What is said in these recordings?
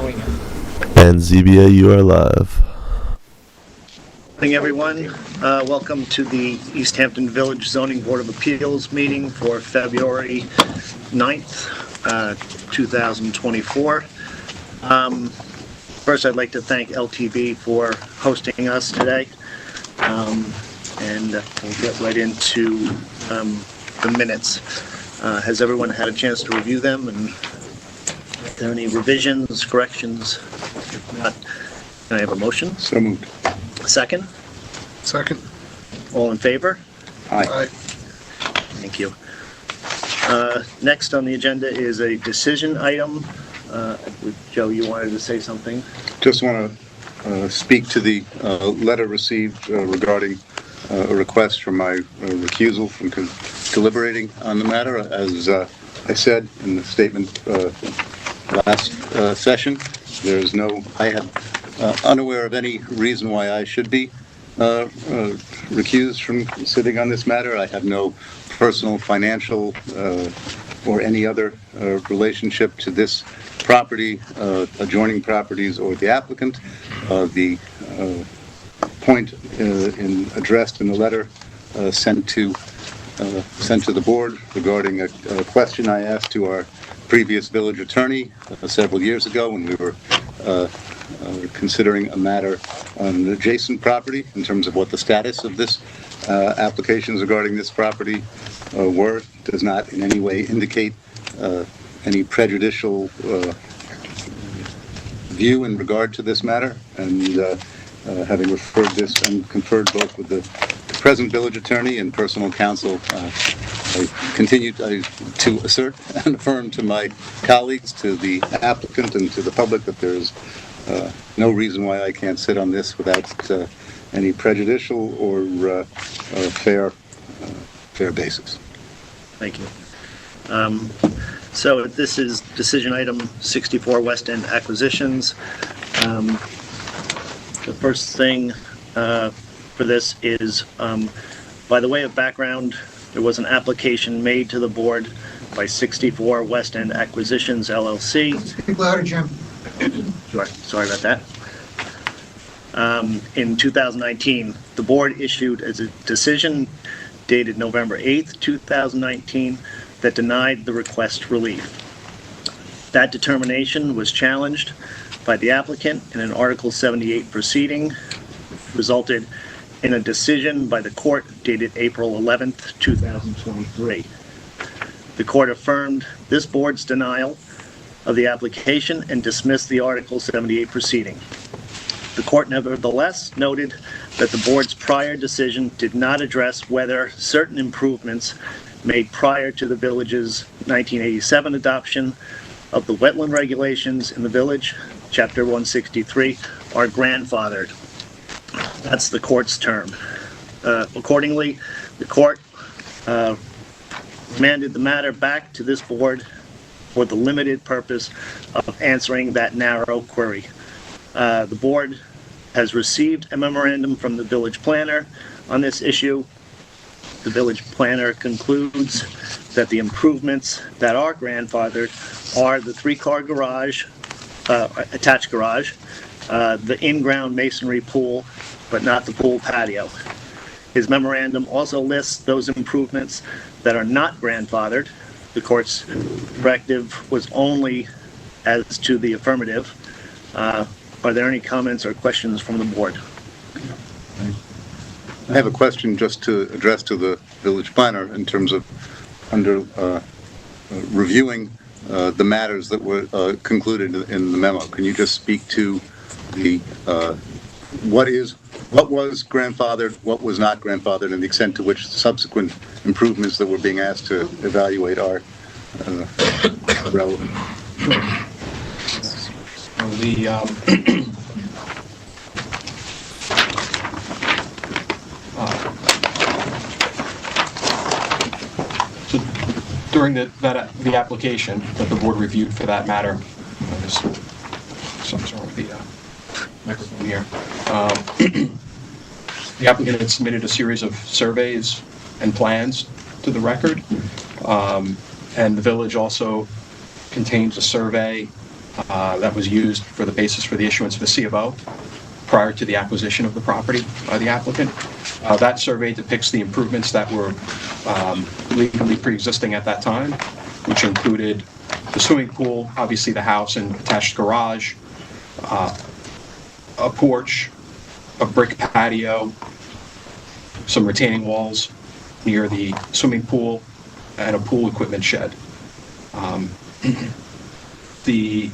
And ZBA, you are live. Good morning, everyone. Welcome to the East Hampton Village Zoning Board of Appeals meeting for February 9th, 2024. First, I'd like to thank LTV for hosting us today. And we'll get right into the minutes. Has everyone had a chance to review them? And are there any revisions, corrections? If not, can I have a motion? So moved. Second? Second. All in favor? Aye. Thank you. Next on the agenda is a decision item. Joe, you wanted to say something? Just want to speak to the letter received regarding a request for my recusal from deliberating on the matter. As I said in the statement last session, I am unaware of any reason why I should be recused from sitting on this matter. I have no personal, financial, or any other relationship to this property, adjoining properties, or the applicant. The point addressed in the letter sent to the board regarding a question I asked to our previous village attorney several years ago when we were considering a matter on an adjacent property in terms of what the status of this applications regarding this property were, does not in any way indicate any prejudicial view in regard to this matter. And having referred this and conferred both with the present village attorney and personal counsel, I continue to assert and affirm to my colleagues, to the applicant, and to the public that there is no reason why I can't sit on this without any prejudicial or fair basis. Thank you. So this is decision item 64, West End Acquisitions. The first thing for this is, by the way of background, there was an application made to the board by 64 West End Acquisitions, LLC. Speak louder, Jim. Sure. Sorry about that. In 2019, the board issued a decision dated November 8th, 2019, that denied the request relief. That determination was challenged by the applicant in an Article 78 proceeding, resulted in a decision by the court dated April 11th, 2023. The court affirmed this board's denial of the application and dismissed the Article 78 proceeding. The court nevertheless noted that the board's prior decision did not address whether certain improvements made prior to the village's 1987 adoption of the wetland regulations in the village, Chapter 163, are grandfathered. That's the court's term. Accordingly, the court remanded the matter back to this board for the limited purpose of answering that narrow query. The board has received a memorandum from the village planner on this issue. The village planner concludes that the improvements that are grandfathered are the three-car garage, attached garage, the in-ground masonry pool, but not the pool patio. His memorandum also lists those improvements that are not grandfathered. The court's directive was only as to the affirmative. Are there any comments or questions from the board? I have a question just to address to the village planner in terms of under reviewing the matters that were concluded in the memo. Can you just speak to the what was grandfathered, what was not grandfathered, and the extent to which subsequent improvements that we're being asked to evaluate are relevant? So during the application that the board reviewed for that matter, something's wrong with the microphone here. The applicant had submitted a series of surveys and plans to the record, and the village also contains a survey that was used for the basis for the issuance of a C of O prior to the acquisition of the property by the applicant. That survey depicts the improvements that were legally pre-existing at that time, which included the swimming pool, obviously the house and attached garage, a porch, a brick patio, some retaining walls near the swimming pool, and a pool equipment shed. The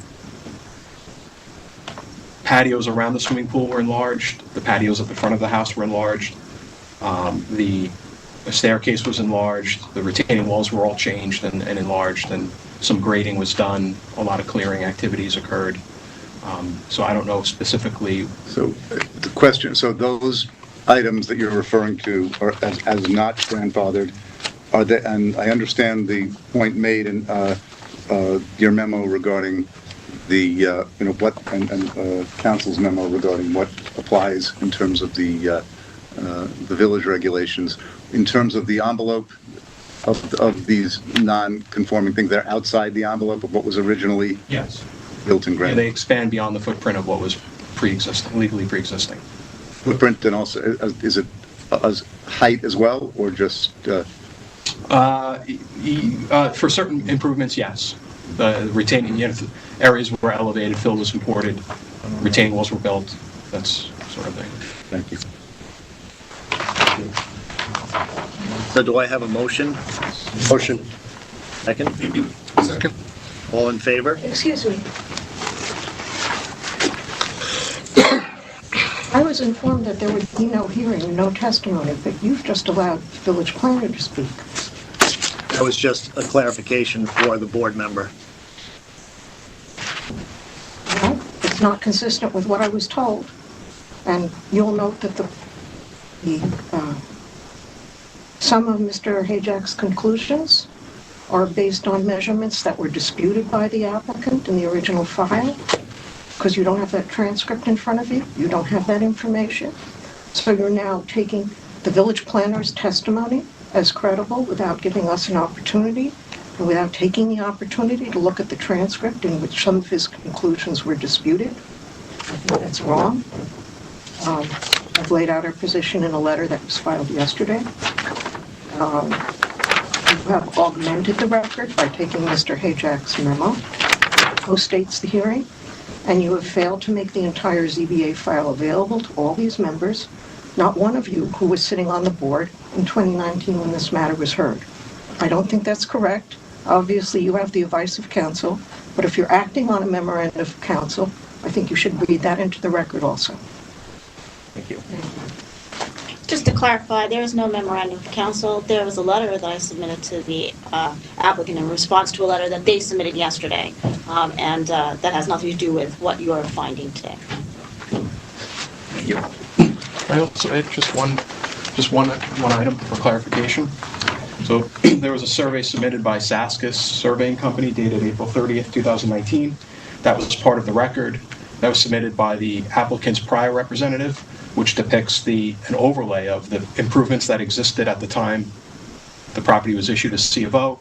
patios around the swimming pool were enlarged. The patios at the front of the house were enlarged. The staircase was enlarged. The retaining walls were all changed and enlarged, and some grading was done. A lot of clearing activities occurred. So I don't know specifically. So the question, so those items that you're referring to are as not grandfathered, are they, and I understand the point made in your memo regarding the, what, and council's memo regarding what applies in terms of the village regulations. In terms of the envelope of these non-conforming things, they're outside the envelope of what was originally Yes. built in Yeah, granite. they expand beyond the footprint of what was pre-existing, legally pre-existing. Footprint, and also, is it as height as well, or just, For certain improvements, yes. The retaining areas were elevated, fill was imported, retaining walls were built, that's sort of thing. thank you. So do I have a motion? Motion. Second? Second. All in favor? Excuse me. I was informed that there would be no hearing and no testimony, but you've just allowed the village planner to speak. That was just a clarification for the board member. Well, it's not consistent with what I was told. And you'll note that some of Mr. Hajak's conclusions are based on measurements that were disputed by the applicant in the original file, because you don't have that transcript in front of you, you don't have that information. So you're now taking the village planner's testimony as credible without giving us an opportunity, and without taking the opportunity to look at the transcript in which some of his conclusions were disputed. I think that's wrong. I've laid out our position in a letter that was filed yesterday. You have augmented the record by taking Mr. Hajak's memo, who states the hearing, and you have failed to make the entire ZBA file available to all these members, not one of you who was sitting on the board in 2019 when this matter was heard. I don't think that's correct. Obviously, you have the advice of counsel, but if you're acting on a memorandum of counsel, I think you should read that into the record also. Thank you. Just to clarify, there is no memorandum of counsel. There was a letter that I submitted to the applicant in response to a letter that they submitted yesterday, and that has nothing to do with what you're finding today. Thank you. I also add just one item for clarification. So there was a survey submitted by Saskis Surveying Company dated April 30th, 2019. That was part of the record. That was submitted by the applicant's prior representative, which depicts an overlay of the improvements that existed at the time the property was issued a C of O,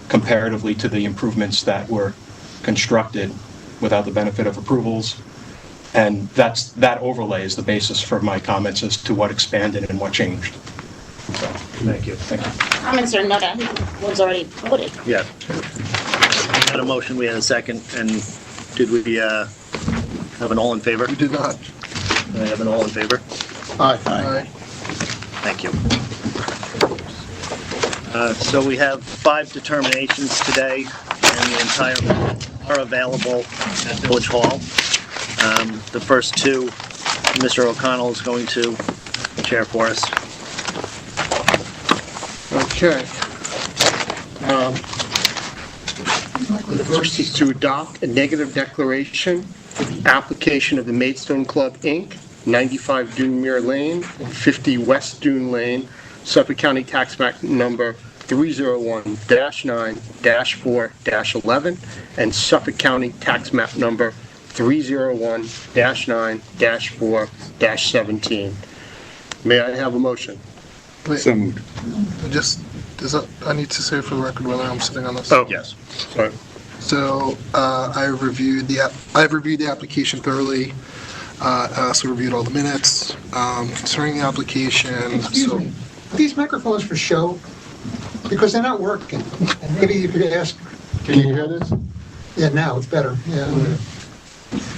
comparatively to the improvements that were constructed without the benefit of approvals. And that overlay is the basis for my comments as to what expanded and what changed. So, Thank you. thank you. Comments are noted. I think one's already voted. Yeah. We had a motion, we had a second, and did we have an all in favor? We did not. I have an all in favor? Aye. Thank you. So we have 5 determinations today, and the entire are available at Village Hall. The first 2, Mr. O'Connell is going to chair for us. Okay. The first is to adopt a negative declaration for the application of the Maidstone Club, Inc., 95 Dunemere Lane, 50 West Dune Lane, Suffolk County Tax Map number 301-9-4-11, and Suffolk County Tax Map number 301-9-4-17. May I have a motion? Wait, So moved. I need to say for the record whether I'm sitting on this. Oh. Yes. Sorry. So I've reviewed the application thoroughly. I also reviewed all the minutes concerning the application. Excuse me, are these microphones for show? Because they're not working. And maybe you could ask, Can you hear this? yeah, now it's better, yeah.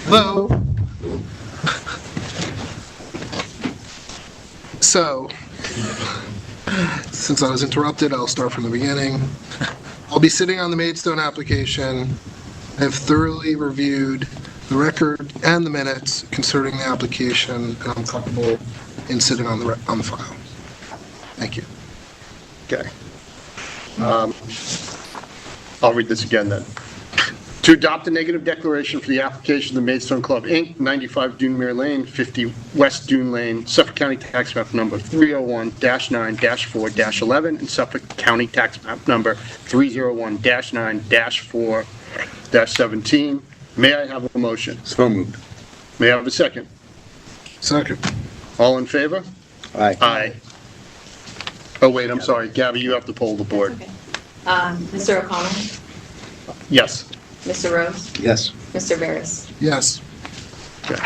Hello. So, since I was interrupted, I'll start from the beginning. I'll be sitting on the Maidstone application. I have thoroughly reviewed the record and the minutes concerning the application, and I'm comfortable in sitting on the file. Thank you. Okay. I'll read this again then. To adopt a negative declaration for the application of the Maidstone Club, Inc., 95 Dunemere Lane, 50 West Dune Lane, Suffolk County Tax Map Number 301-9-4-11, and Suffolk County Tax Map Number 301-9-4-17. May I have a motion? So moved. May I have a second? Second. All in favor? Aye. Aye. Oh, wait, I'm sorry. Gabby, you have to poll the board. Okay. Mr. O'Connell? Yes. Mr. Rose? Yes. Mr. Barris? Yes. Okay.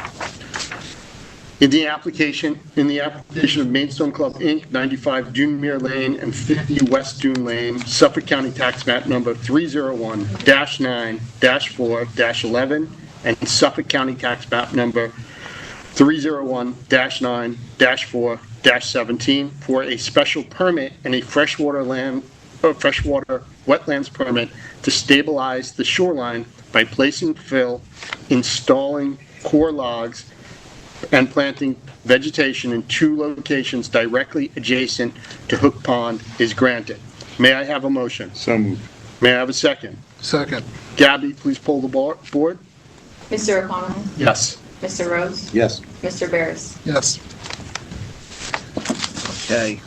In the application of Maidstone Club, Inc., 95 Dunemere Lane and 50 West Dune Lane, Suffolk County Tax Map Number 301-9-4-11, and Suffolk County Tax Map Number 301-9-4-17 for a special permit and a freshwater wetlands permit to stabilize the shoreline by placing fill, installing core logs, and planting vegetation in 2 locations directly adjacent to Hook Pond is granted. May I have a motion? So moved. May I have a second? Second. Gabby, please poll the board. Mr. O'Connell? Yes. Mr. Rose? Yes. Mr. Barris? Yes. Okay.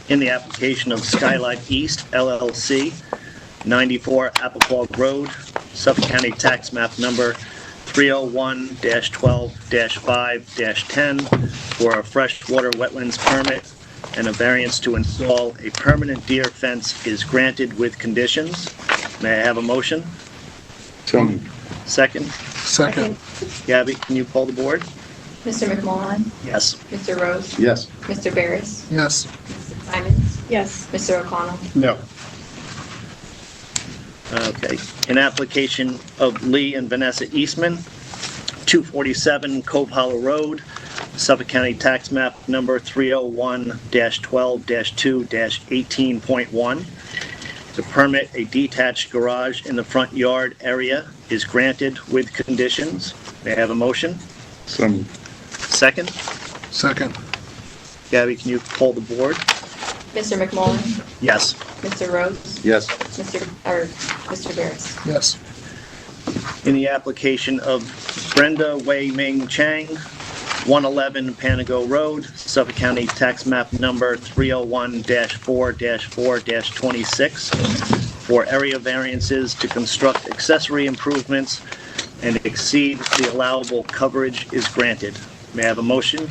In the application of Skylight East LLC, 94 Applequag Road, Suffolk County Tax Map Number 301-12-5-10 for a freshwater wetlands permit and a variance to install a permanent deer fence is granted with conditions. May I have a motion? So moved. Second? Second. Gabby, can you poll the board? Mr. McMullen? Yes. Mr. Rose? Yes. Mr. Barris? Yes. Mrs. Simons? Yes. Mr. O'Connell? No. Okay. In application of Lee and Vanessa Eastman, 247 Cove Hollow Road, Suffolk County Tax Map Number 301-12-2-18.1. To permit a detached garage in the front yard area is granted with conditions. May I have a motion? So moved. Second? Second. Gabby, can you poll the board? Mr. McMullen? Yes. Mr. Rose? Yes. Mr. Barris? Yes. In the application of Brenda Wei Ming Chang, 111 Panago Road, Suffolk County Tax Map Number 301-4-4-26 for area variances to construct accessory improvements and exceed the allowable coverage is granted. May I have a motion?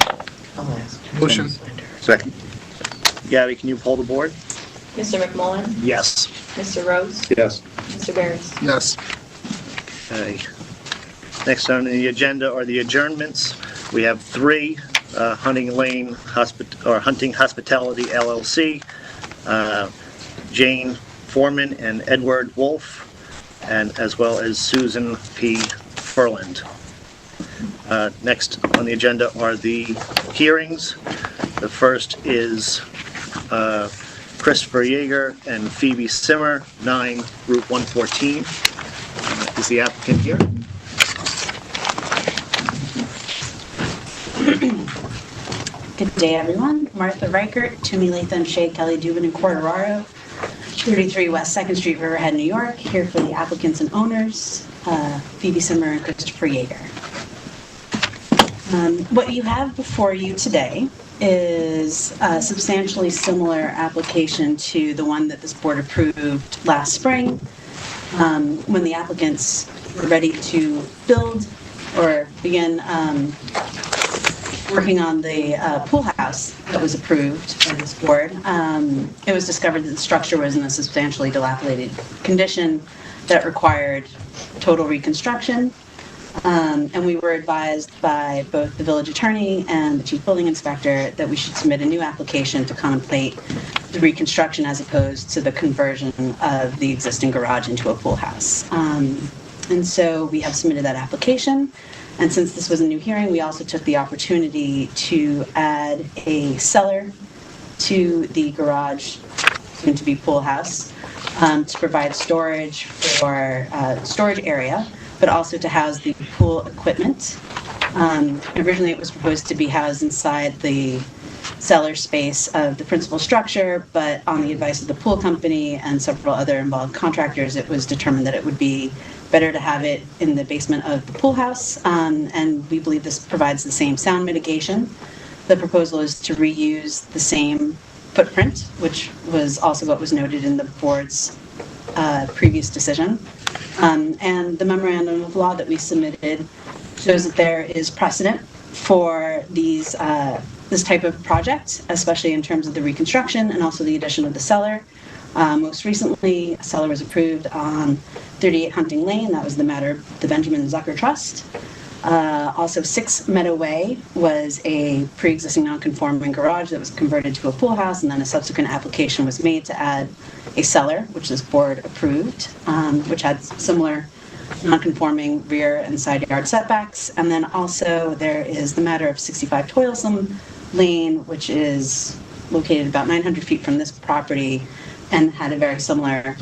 Motion. Second. Gabby, can you poll the board? Mr. McMullen? Yes. Mr. Rose? Yes. Mr. Barris? Yes. Okay. Next on the agenda are the adjournments. We have 3, Hunting Hospitality LLC, Jane Foreman and Edward Wolf, and as well as Susan P. Furland. Next on the agenda are the hearings. The first is Christopher Yeager and Phoebe Simmer, 9 Route 114. Is the applicant here? Good day, everyone. Martha Reichert, Toomey, Latham, Shea, Kelly, Dubin, and Corderaro, 33 West 2nd Street, Riverhead, New York, here for the applicants and owners, Phoebe Simmer and Christopher Yeager. What you have before you today is a substantially similar application to the one that this board approved last spring when the applicants were ready to build or begin working on the pool house that was approved by this board. It was discovered that the structure was in a substantially dilapidated condition. that required total reconstruction. And we were advised by both the village attorney and the chief building inspector that we should submit a new application to contemplate the reconstruction as opposed to the conversion of the existing garage into a pool house. And so we have submitted that application. And since this was a new hearing, we also took the opportunity to add a cellar to the garage, soon to be pool house, to provide storage for storage area, but also to house the pool equipment. Originally, it was proposed to be housed inside the cellar space of the principal structure, but on the advice of the pool company and several other involved contractors, it was determined that it would be better to have it in the basement of the pool house, and we believe this provides the same sound mitigation. The proposal is to reuse the same footprint, which was also what was noted in the board's previous decision. And the memorandum of law that we submitted shows that there is precedent for these this type of project, especially in terms of the reconstruction and also the addition of the cellar. Most recently, a cellar was approved on 38 Hunting Lane. That was the matter of the Benjamin Zucker Trust. Also, 6 Meadow Way was a pre-existing non-conforming garage that was converted to a pool house, and then a subsequent application was made to add a cellar, which this board approved, which had similar non-conforming rear and side yard setbacks. And then also there is the matter of 65 Toilsome Lane, which is located about 900 feet from this property and had a very similar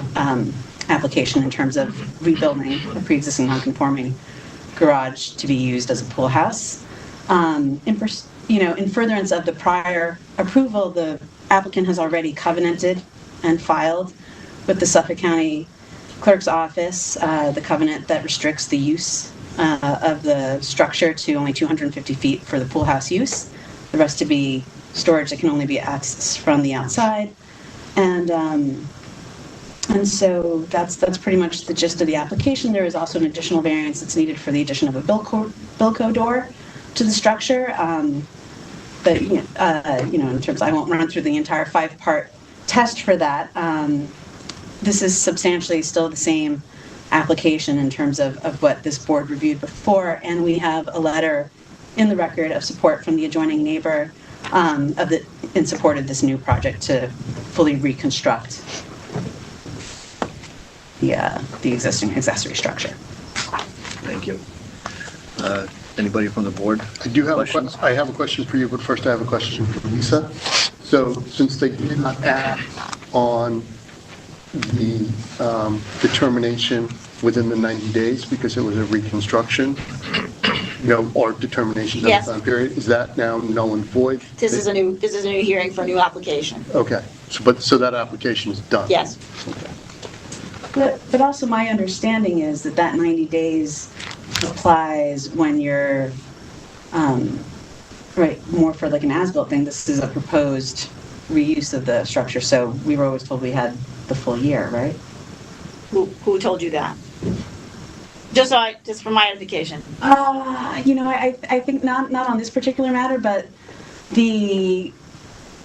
application in terms of rebuilding a pre-existing non-conforming garage to be used as a pool house. In furtherance of the prior approval, the applicant has already covenanted and filed with the Suffolk County Clerk's Office the covenant that restricts the use of the structure to only 250 feet for the pool house use. The rest to be storage that can only be accessed from the outside. And so that's pretty much the gist of the application. There is also an additional variance that's needed for the addition of a Bilco door to the structure. But in terms, I won't run through the entire 5-part test for that. This is substantially still the same application in terms of what this board reviewed before, and we have a letter in the record of support from the adjoining neighbor in support of this new project to fully reconstruct the existing accessory structure. Thank you. Anybody from the board? I have a question for you, but first I have a question for Lisa. So since they did not act on the determination within the 90 days because it was a reconstruction, or determination of Yes. the time period, is that now null and void? This is a new hearing for a new application. Okay, so that application is done? Yes. But also my understanding is that 90 days applies when you're, more for like an as-built thing. This is a proposed reuse of the structure, so we were always told we had the full year, right? Who told you that? Just for my edification. I think not on this particular matter, but the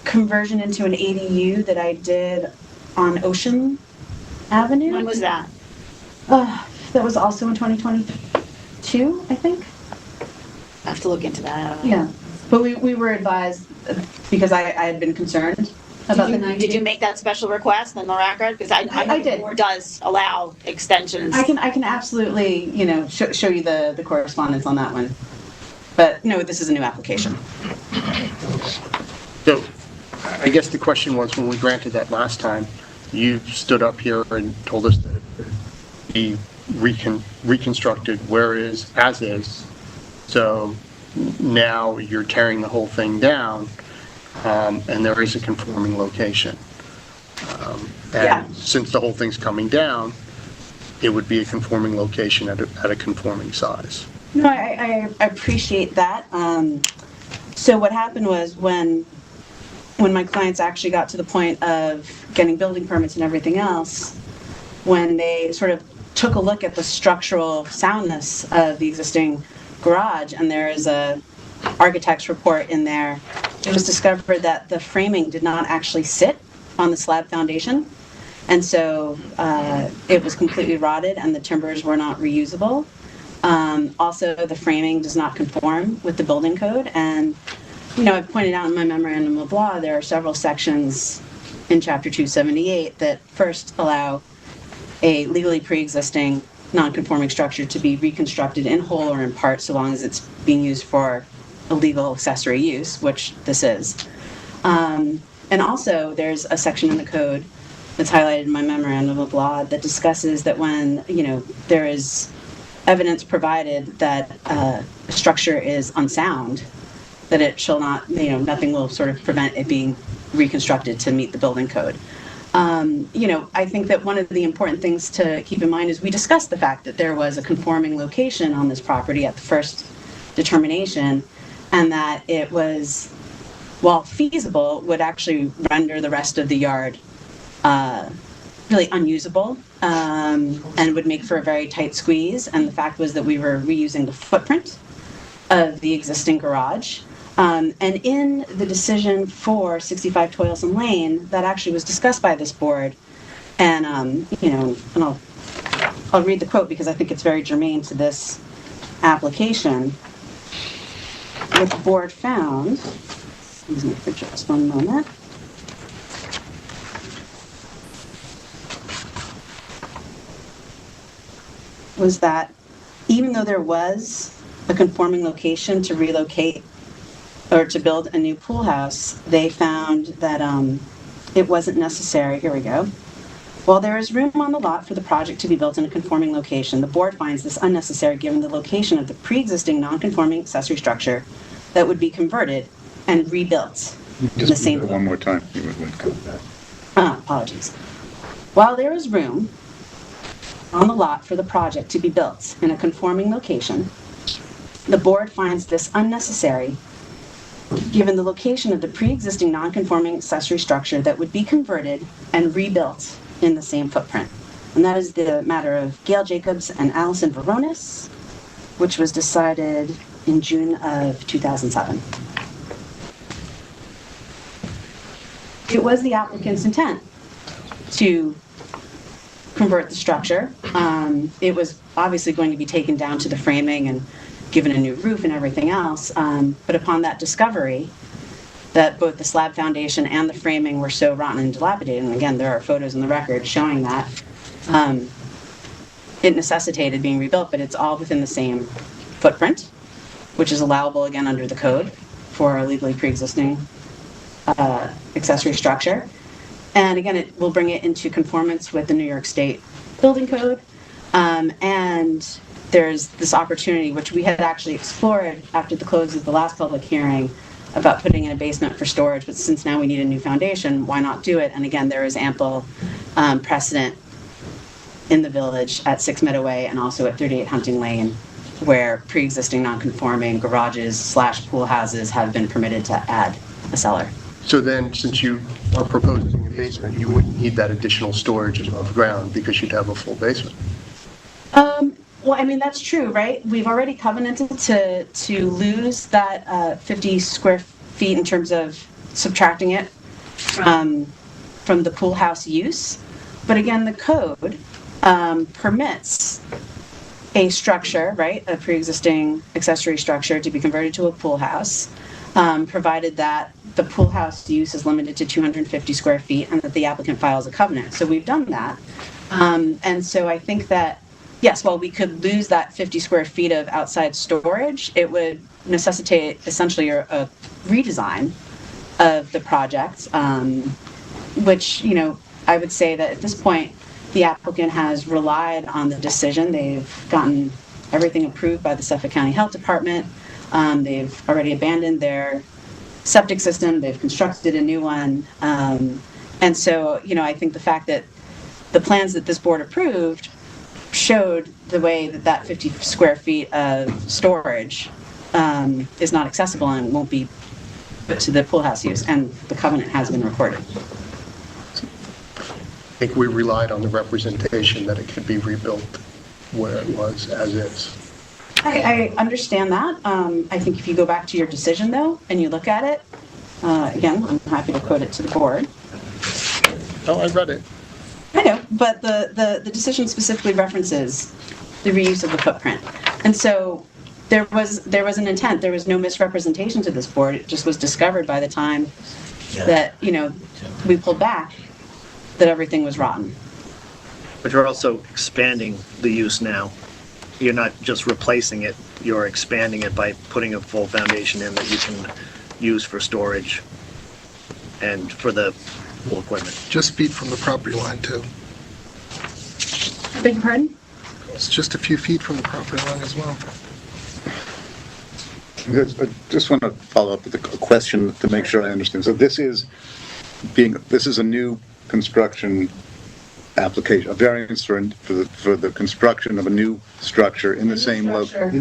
conversion into an ADU that I did on Ocean Avenue. When was that? That was also in 2022, I think. I have to look into that. I don't know. Yeah, but we were advised, because I had been concerned about the 90 Did you days. make that special request in the record? Because I know I the did. board does allow extensions. I can absolutely, show you the correspondence on that one. But no, this is a new application. So I guess the question was, when we granted that last time, you stood up here and told us that it could be reconstructed as is. So now you're tearing the whole thing down, and there is a conforming location. Yeah. And since the whole thing's coming down, it would be a conforming location at a conforming size. No, I appreciate that. So what happened was when my clients actually got to the point of getting building permits and everything else, when they sort of took a look at the structural soundness of the existing garage, and there is a architect's report in there, it was discovered that the framing did not actually sit on the slab foundation. And so it was completely rotted and the timbers were not reusable. Also, the framing does not conform with the building code. And, I've pointed out in my memorandum of law, there are several sections in Chapter 278 that first allow a legally pre-existing non-conforming structure to be reconstructed in whole or in part, so long as it's being used for a legal accessory use, which this is. And also, there's a section in the code that's highlighted in my memorandum of law that discusses that when, there is evidence provided that a structure is unsound, that it shall not, nothing will sort of prevent it being reconstructed to meet the building code. I think that one of the important things to keep in mind is we discussed the fact that there was a conforming location on this property at the first determination, and that it was, while feasible, would actually render the rest of the yard really unusable and would make for a very tight squeeze. And the fact was that we were reusing the footprint of the existing garage. And in the decision for 65 Toilsome Lane, that actually was discussed by this board. And, and I'll read the quote because I think it's very germane to this application. What the board found, excuse me for just one moment. Was that even though there was a conforming location to relocate or to build a new pool house, they found that it wasn't necessary. Here we go. While there is room on the lot for the project to be built in a conforming location, the board finds this unnecessary given the location of the pre-existing non-conforming accessory structure that would be converted and rebuilt in the Just same. one more time. You would go back. Apologies. While there is room on the lot for the project to be built in a conforming location, the board finds this unnecessary given the location of the pre-existing non-conforming accessory structure that would be converted and rebuilt in the same footprint. And that is the matter of Gail Jacobs and Allison Veronis, which was decided in June of 2007. It was the applicant's intent to convert the structure. It was obviously going to be taken down to the framing and given a new roof and everything else. But upon that discovery that both the slab foundation and the framing were so rotten and dilapidated, and again, there are photos in the record showing that, it necessitated being rebuilt, but it's all within the same footprint, which is allowable again under the code for a legally pre-existing accessory structure. And again, it will bring it into conformance with the New York State Building Code. And there's this opportunity, which we had actually explored after the close of the last public hearing, about putting in a basement for storage, but since now we need a new foundation, why not do it? And again, there is ample precedent in the village at 6 Meadow Way and also at 38 Hunting Lane, where pre-existing non-conforming garages / pool houses have been permitted to add a cellar. So then, since you are proposing a basement, you wouldn't need that additional storage above ground because you'd have a full basement. Well, I mean, that's true, right? We've already covenanted to lose that 50 square feet in terms of subtracting it from the pool house use. But again, the code permits a structure, right, a pre-existing accessory structure to be converted to a pool house, provided that the pool house use is limited to 250 square feet and that the applicant files a covenant. So we've done that. And so I think that, yes, while we could lose that 50 square feet of outside storage, it would necessitate essentially a redesign of the project, which, I would say that at this point, the applicant has relied on the decision. They've gotten everything approved by the Suffolk County Health Department. They've already abandoned their septic system. They've constructed a new one. And so, I think the fact that the plans that this board approved showed the way that 50 square feet of storage is not accessible and won't be put to the pool house use, and the covenant has been recorded. I think we relied on the representation that it could be rebuilt where it was as is. I understand that. I think if you go back to your decision, though, and you look at it, again, I'm happy to quote it to the board. Oh, I read it. I know, but the decision specifically references the reuse of the footprint. And so there was an intent, there was no misrepresentation to this board, it just was discovered by the time that, we pulled back, that everything was rotten. But you're also expanding the use now. You're not just replacing it, you're expanding it by putting a full foundation in that you can use for storage and for the pool equipment. Just feet from the property line, too. Beg your pardon? It's just a few feet from the property line as well. I just want to follow up with a question to make sure I understand. So this is a new construction application, a variance for the construction of a new structure in the same location.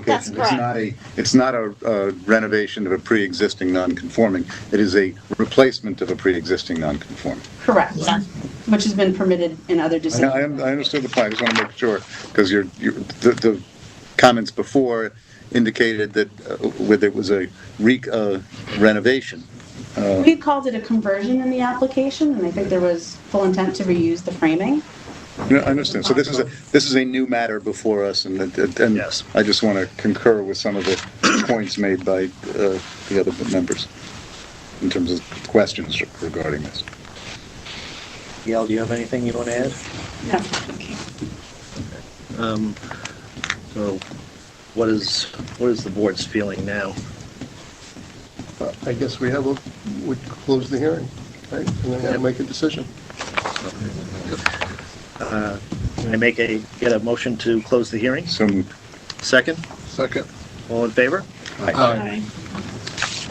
That's correct. It's not a renovation of a pre-existing non-conforming. It is a replacement of a pre-existing non-conforming. Correct. Which has been permitted in other decisions. I understood the point. I just want to make sure, because the comments before indicated that whether it was a renovation. We called it a conversion in the application, and I think there was full intent to reuse the framing. I understand. So this is a new matter before us, and Yes. I just want to concur with some of the points made by the other members in terms of questions regarding this. Yael, do you have anything you want to add? No. So what is the board's feeling now? I guess we close the hearing, right? And then we'll make a decision. Can I get a motion to close the hearing? So moved. Second? Second. All in favor? Aye.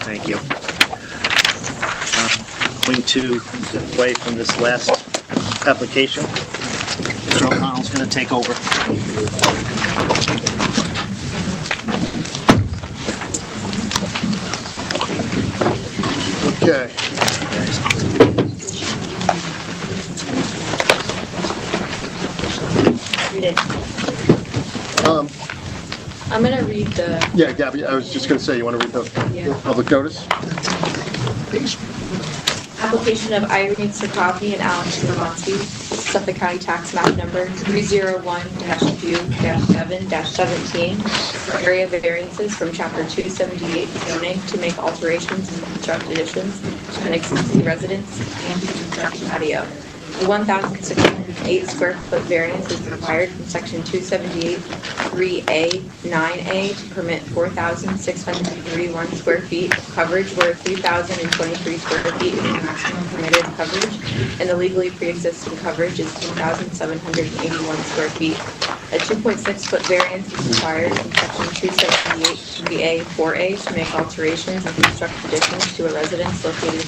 Thank you. Going to step away from this last application. Mr. O'Connell's going to take over. Okay. Read it. I'm going to read the... Yeah, Gabby, I was just going to say, you want to read the public notice? Application of Irene Sokopny and Alex Slavonsky, Suffolk County Tax Map Number 301-2-7-17, for area variances from Chapter 278 zoning to make alterations and construct additions to an existing residence and to construct a patio. The 1,608 square foot variance is required from Section 278 3A 9A to permit 4,631 square feet of coverage, where 3,023 square feet is the maximum permitted coverage, and the legally pre-existing coverage is 2,781 square feet. A 2.6 foot variance is required from Section 278 3A 4A to make alterations and construct additions to a residence located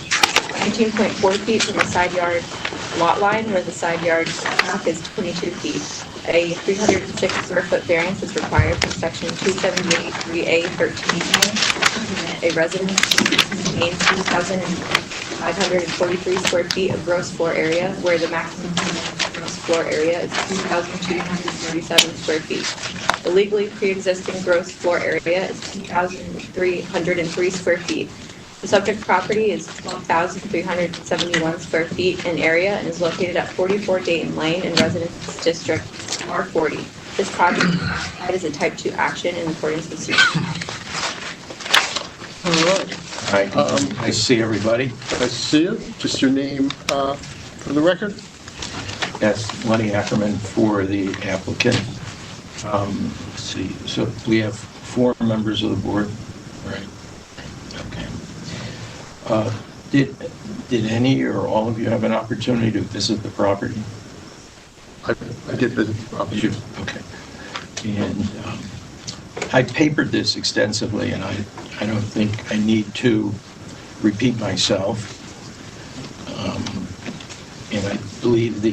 19.4 feet from the side yard lot line, where the side yard setback is 22 feet. A 306 square foot variance is required from Section 278 3A 13 a residence to contain 2,543 square feet of gross floor area, where the maximum gross floor area is 2,237 square feet. The legally pre-existing gross floor area is 2,303 square feet. The subject property is 12,371 square feet in area and is located at 44 Dayton Lane in Residence District R40. This project is classified as a Type 2 action in accordance with All right. I see everybody. Nice to see you. Just your name for the record. That's Lenny Ackerman for the applicant. Let's see, so we have 4 members of the board, right? Okay. Did any or all of you have an opportunity to visit the property? I did visit the property. Okay. And I papered this extensively, and I don't think I need to repeat myself. And I believe the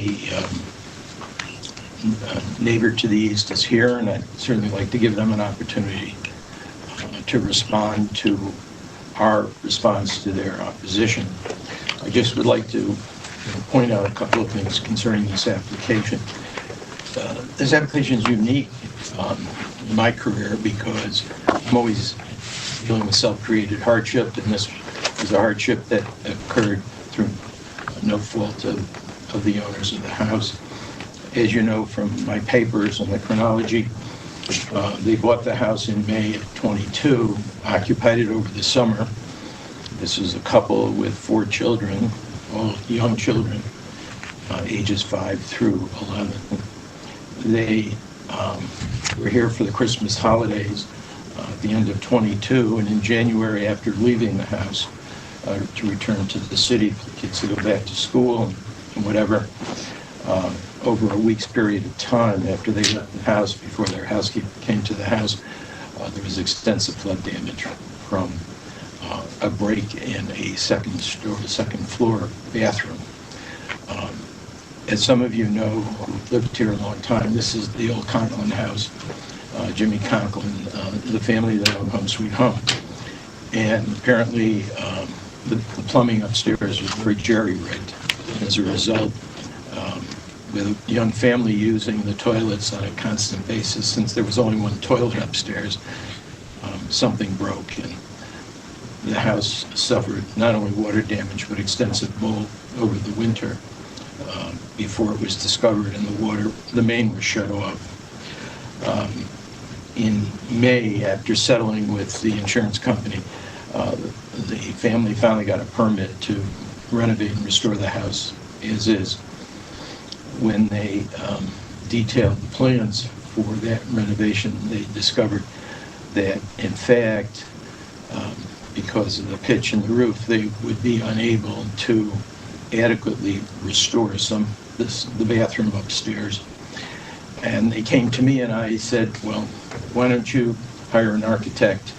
neighbor to the east is here, and I'd certainly like to give them an opportunity to respond to our response to their opposition. I just would like to point out a couple of things concerning this application. This application is unique in my career because I'm always dealing with self-created hardship, and this is a hardship that occurred through no fault of of the owners of the house. As you know from my papers and the chronology, they bought the house in May of '22, occupied it over the summer. This is a couple with 4 children, all young children, ages 5 through 11. They were here for the Christmas holidays at the end of '22, and in January, after leaving the house to return to the city for the kids to go back to school and whatever, over a week's period of time after they left the house, before their housekeeper came to the house, there was extensive flood damage from a break in a second floor bathroom. As some of you know who've lived here a long time, this is the old Conklin house, Jimmy Conklin, the family that owned Home Sweet Home. And apparently the plumbing upstairs was very jerry-rigged. As a result, with a young family using the toilets on a constant basis, since there was only one toilet upstairs, something broke, and the house suffered not only water damage but extensive mold over the winter before it was discovered, and the main was shut off. In May, after settling with the insurance company, the family finally got a permit to renovate and restore the house as is. When they detailed the plans for that renovation, they discovered that, in fact, because of the pitch in the roof, they would be unable to adequately restore the bathroom upstairs. And they came to me and I said, well, why don't you hire an architect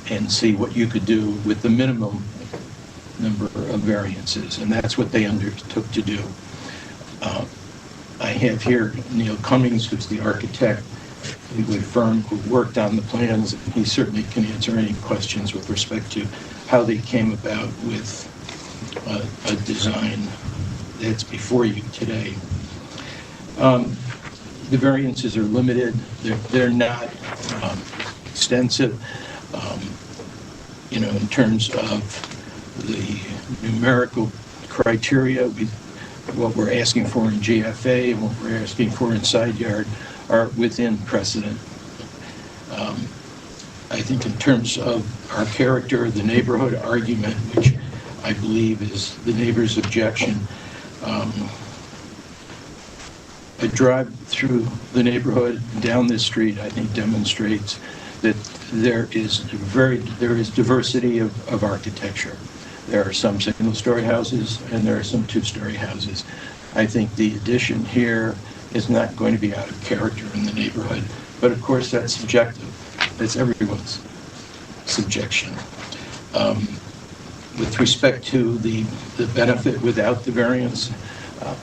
and see what you could do with the minimum number of variances. And that's what they undertook to do. I have here Neil Cummings, who's the architect with a firm who worked on the plans, and he certainly can answer any questions with respect to how they came about with a design that's before you today. The variances are limited. They're not extensive. In terms of the numerical criteria, what we're asking for in GFA and what we're asking for in side yard are within precedent. I think in terms of our character, the neighborhood argument, which I believe is the neighbor's objection, a drive through the neighborhood down this street, I think, demonstrates that there is diversity of architecture. There are some single-story houses and there are some two-story houses. I think the addition here is not going to be out of character in the neighborhood, but of course that's subjective. That's everyone's subjection. With respect to the benefit without the variance,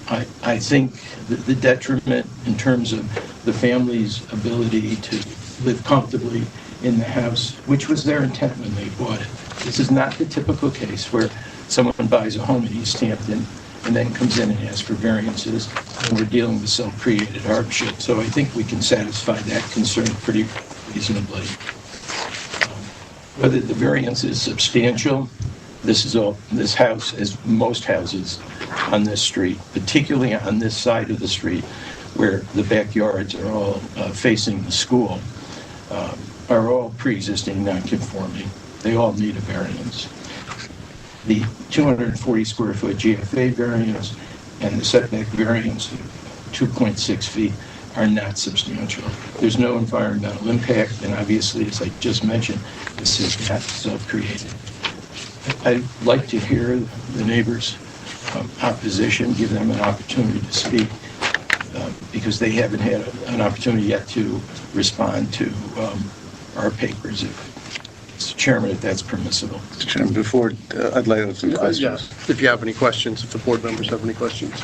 I think the detriment in terms of the family's ability to live comfortably in the house, which was their intent when they bought it. This is not the typical case where someone buys a home in East Hampton and then comes in and asks for variances, and we're dealing with self-created hardship. So I think we can satisfy that concern pretty reasonably. Whether the variance is substantial, this house, as most houses on this street, particularly on this side of the street where the backyards are all facing the school, are all pre-existing non-conforming. They all need a variance. The 240 square foot GFA variance and the setback variance of 2.6 feet are not substantial. There's no environmental impact, and obviously, as I just mentioned, this is not self-created. I'd like to hear the neighbors' opposition, give them an opportunity to speak, because they haven't had an opportunity yet to respond to our papers. Mr. Chairman, if that's permissible. Mr. Chairman, before, I'd like to have some questions. Yes, if you have any questions, if the board members have any questions.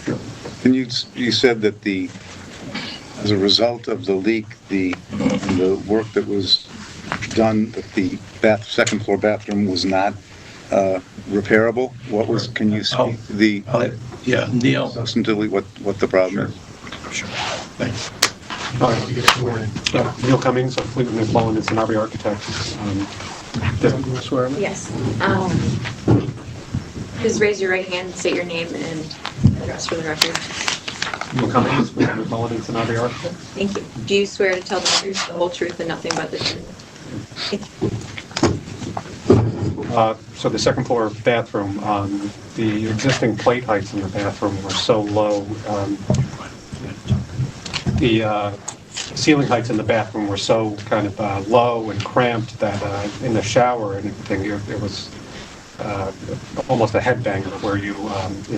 Sure. And you said that as a result of the leak, the work that was done at the second floor bathroom was not repairable. Can you speak to yeah, Neil. substantively what the problem is? Sure. Thanks. Good morning. Neil Cummings, I'm Fleetwood McClellan, it's an RV architect. Swear me? Yes. Please raise your right hand and state your name and address for the record. Neil Cummings, with Mullins and RV Architects. Thank you. Do you swear to tell the truth, the whole truth, and nothing but the truth? So the second floor bathroom, the existing plate heights in the bathroom were so low. The ceiling heights in the bathroom were so kind of low and cramped that in the shower and everything, it was almost a headbanger where you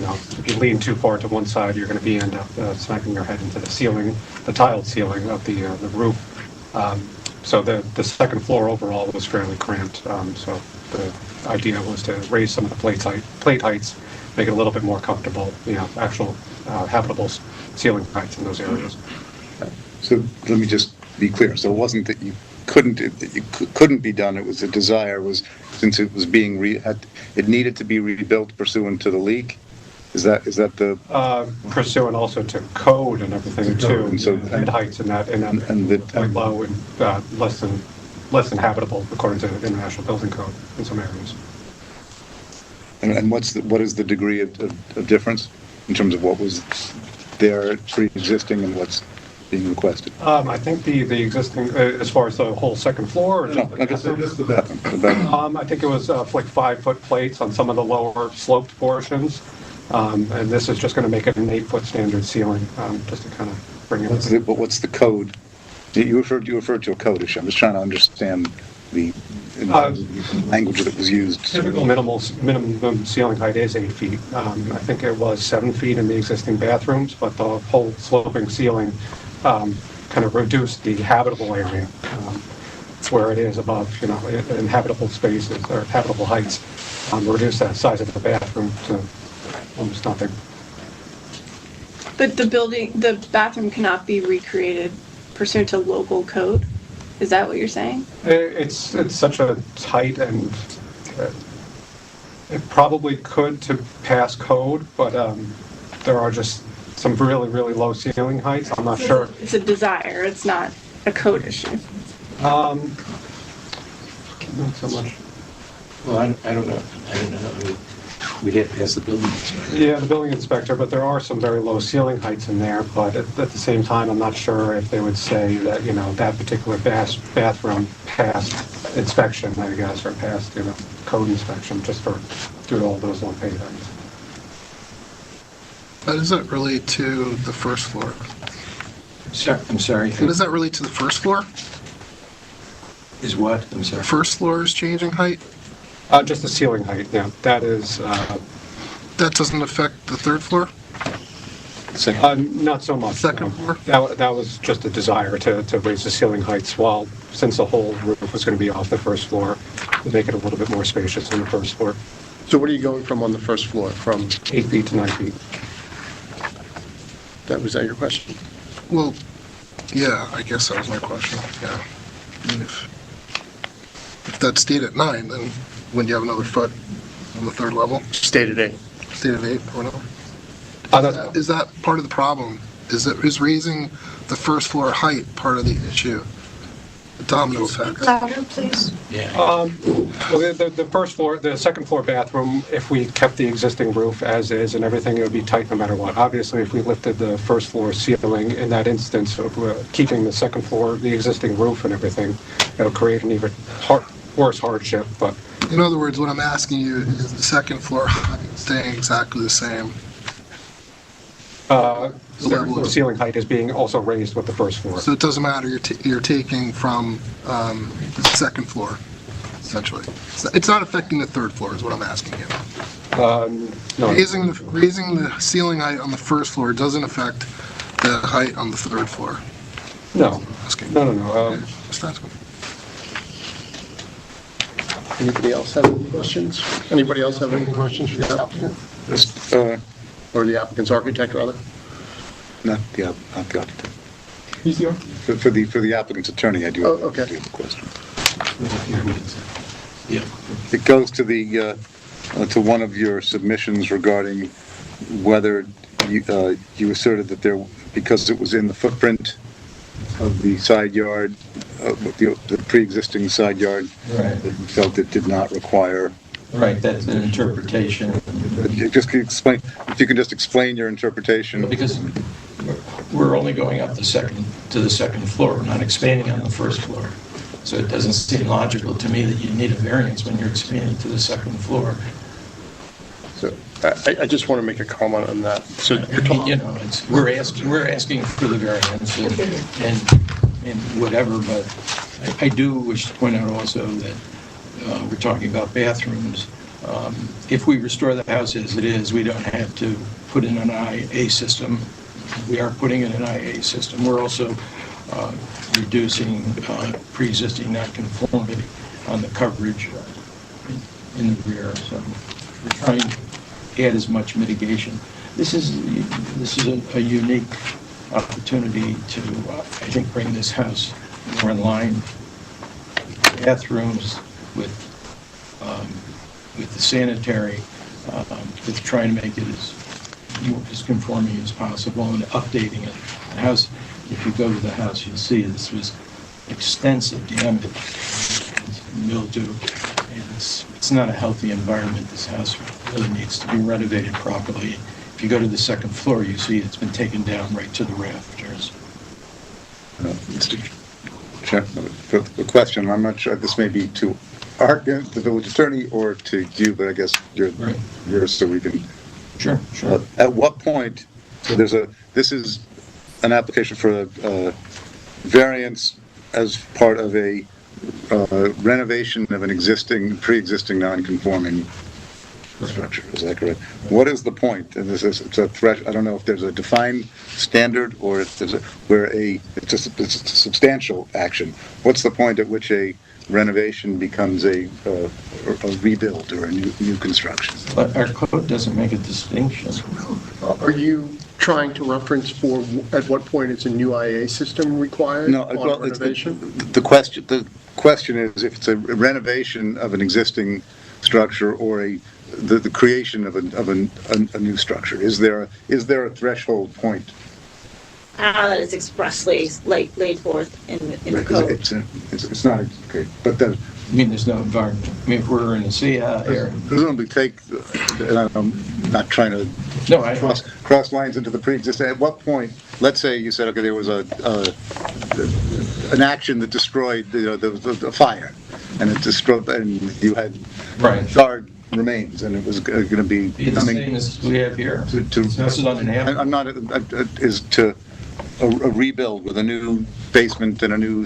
know, if you lean too far to one side, you're going to end up smacking your head into the ceiling, the tiled ceiling of the roof. So the second floor overall was fairly cramped. So the idea was to raise some of the plate heights, make it a little bit more comfortable, you know, actual habitable ceiling heights in those areas. So let me just be clear. So it wasn't that you couldn't be done. It was a desire was, since it was being it needed to be rebuilt pursuant to the leak. Is that the pursuant also to code and everything too, and so and heights and quite low and less than habitable according to the International Building Code in some areas. And what is the degree of difference in terms of what was there pre-existing and what's being requested? I think the existing, as far as the whole second floor? Or no, just the bathroom. I think it was like 5-foot plates on some of the lower sloped portions. And this is just going to make it an 8-foot standard ceiling, just to kind of bring it. What's the code? You referred to a code issue. I'm just trying to understand the language that was used. Typical minimum ceiling height is 8 feet. I think it was 7 feet in the existing bathrooms, but the whole sloping ceiling kind of reduced the habitable area where it is above, you know, inhabitable spaces or habitable heights. Reduced that size of the bathroom to almost nothing. But the bathroom cannot be recreated pursuant to local code? Is that what you're saying? It's such a tight and it probably could to pass code, but there are just some really, really low ceiling heights. I'm not sure. It's a desire. It's not a code issue. Not so much. Well, I don't know. I don't know. We'd have to ask the building inspector. Yeah, the building inspector, but there are some very low ceiling heights in there, but at the same time, I'm not sure if they would say that, you know, that particular bathroom passed inspection, I guess, or passed, you know, code inspection, just for due to all those low plate heights. How does that relate to the first floor? I'm sorry. How does that relate to the first floor? Is what? I'm sorry. First floor is changing height? Just the ceiling height, yeah. That is... that doesn't affect the third floor? Not so much. Second floor? That was just a desire to raise the ceiling heights while, since the whole roof was going to be off the first floor, to make it a little bit more spacious on the first floor. So what are you going from on the first floor? From 8 feet to 9 feet. Was that your question? Well, yeah, I guess that was my question, yeah. I mean, if that stayed at 9, then wouldn't you have another foot on the third level? Stayed at 8. Stayed at 8 or whatever? Is that part of the problem? Is raising the first floor height part of the issue? The domino effect? Louder, please. Yeah. Well, the first floor, the second floor bathroom, if we kept the existing roof as is and everything, it would be tight no matter what. Obviously, if we lifted the first floor ceiling in that instance of keeping the second floor, the existing roof and everything, it would create an even worse hardship. But in other words, what I'm asking you is the second floor height staying exactly the same? the ceiling height is being also raised with the first floor. So it doesn't matter, you're taking from the second floor, essentially. It's not affecting the third floor, is what I'm asking you. No. Raising the ceiling height on the first floor doesn't affect the height on the third floor. No. No. Just asking. Anybody else have any questions? Anybody else have any questions for the applicant? Or the applicant's architect, rather? Not the architect. He's the For the applicant's attorney, I do have a question. Yeah. It goes to the to one of your submissions regarding whether you asserted that because it was in the footprint of the side yard, the pre-existing side yard, right, that you felt it did not require Right, that's an interpretation. Just explain, if you can just explain your interpretation. Because we're only going up to the second floor, not expanding on the first floor. So it doesn't seem logical to me that you need a variance when you're expanding to the second floor. So I just want to make a comment on that. So you're talking, You know, we're asking for the variance and whatever, but I do wish to point out also that we're talking about bathrooms. If we restore the house as it is, we don't have to put in an IA system. We are putting in an IA system. We're also reducing pre-existing nonconformity on the coverage in the rear. So we're trying to add as much mitigation. This is a unique opportunity to, I think, bring this house more in line with bathrooms, with the sanitary, with trying to make it as conforming as possible and updating it. The house, if you go to the house, you'll see this was extensive damage, mildew, and it's not a healthy environment. This house really needs to be renovated properly. If you go to the second floor, you see it's been taken down right to the rafters. Mr. Chair, the question, I'm not sure, this may be to the village attorney or to you, but I guess you're yours so we can. Sure. At what point, so this is an application for a variance as part of a renovation of an pre-existing non-conforming structure, is that correct? What is the point? And it's a threat. I don't know if there's a defined standard or if there's it's a substantial action. What's the point at which a renovation becomes a rebuild or a new construction? But our code doesn't make a distinction. are you trying to reference for at what point is a new IA system required? No, on well, renovation? the question is if it's a renovation of an existing structure or the creation of a new structure. Is there a threshold point? That is expressly laid forth in the code. It's not okay, but then. I mean, there's no environment. I mean, if we're in a CA area. Presumably and I'm not trying to cross lines into the pre-existing. At what point, let's say you said, okay, there was an action that destroyed the fire, and it destroyed, and you had charred remains, and it was going to be the same as we have here. I'm not. Is to a rebuild with a new basement and a new.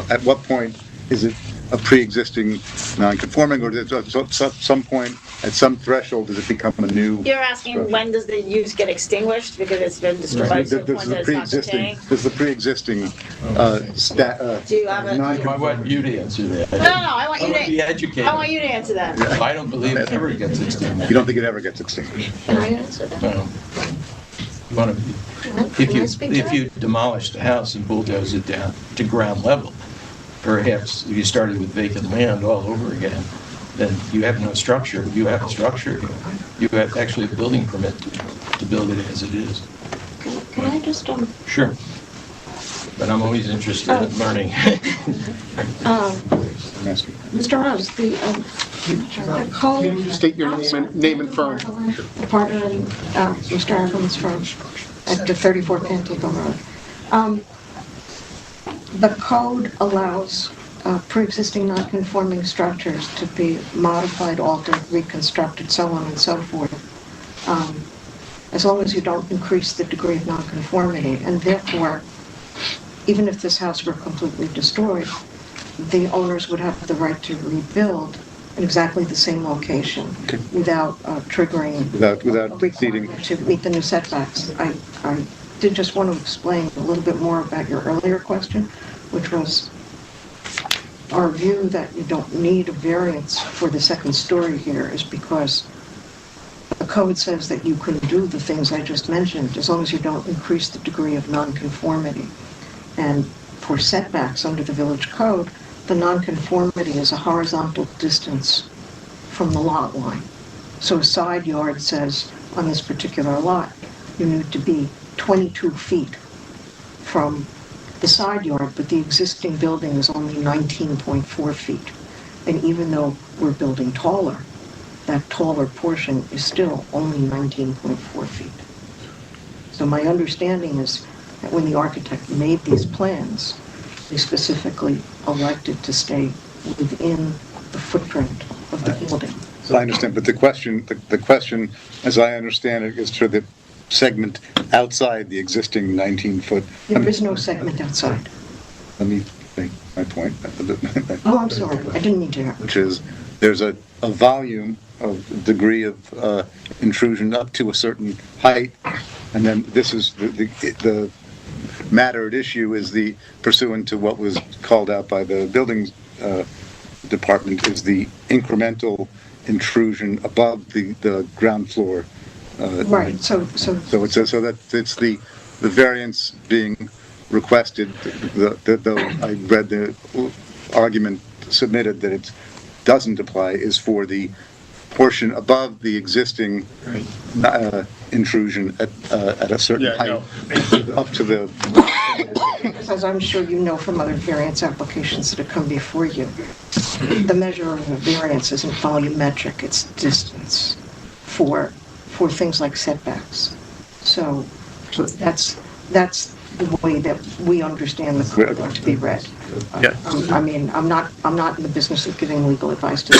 At what point is it a pre-existing non-conforming, or at some point, at some threshold, does it become a new? You're asking when does the use get extinguished because it's been destroyed to the point that it's not containing? Does the pre-existing Do you have a? I want you to answer that. No, I want you to be educated. I want you to answer that. I don't believe it ever gets extinguished. You don't think it ever gets extinguished? Can I answer that? No. If you demolish the house and bulldoze it down to ground level, perhaps if you started with vacant land all over again, then you have no structure. You have a structure. You have actually a building permit to build it as it is. Can I just, Sure. But I'm always interested in learning. Mr. Rose, the code... State your name and firm. The partner in Mr. Ackerman's firm at the 34 Pantico Road. The code allows pre-existing non-conforming structures to be modified, altered, reconstructed, so on and so forth, as long as you don't increase the degree of non-conformity. And therefore, even if this house were completely destroyed, the owners would have the right to rebuild in exactly the same location without triggering without exceeding to meet the new setbacks. I did just want to explain a little bit more about your earlier question, which was our view that you don't need a variance for the second story here is because the code says that you can do the things I just mentioned as long as you don't increase the degree of nonconformity. And for setbacks under the village code, the nonconformity is a horizontal distance from the lot line. So a side yard says on this particular lot, you need to be 22 feet from the side yard, but the existing building is only 19.4 feet. And even though we're building taller, that taller portion is still only 19.4 feet. So my understanding is that when the architect made these plans, they specifically elected to stay within the footprint of the building. So I understand, but the question, as I understand it, is to the segment outside the existing 19-foot. There is no segment outside. Let me make my point. Oh, I'm sorry, I didn't mean to interrupt. Which is, there's a volume of degree of intrusion up to a certain height, and then this is the matter at issue is the pursuant to what was called out by the building department is the incremental intrusion above the ground floor. Right, so it's that it's the variance being requested. Though I read the argument submitted that it doesn't apply is for the portion above the existing intrusion at a certain height, up to the. as I'm sure you know from other variance applications that have come before you, the measure of a variance isn't volumetric, it's distance for things like setbacks. So that's the way that we understand the code to be read. I mean, I'm not in the business of giving legal advice to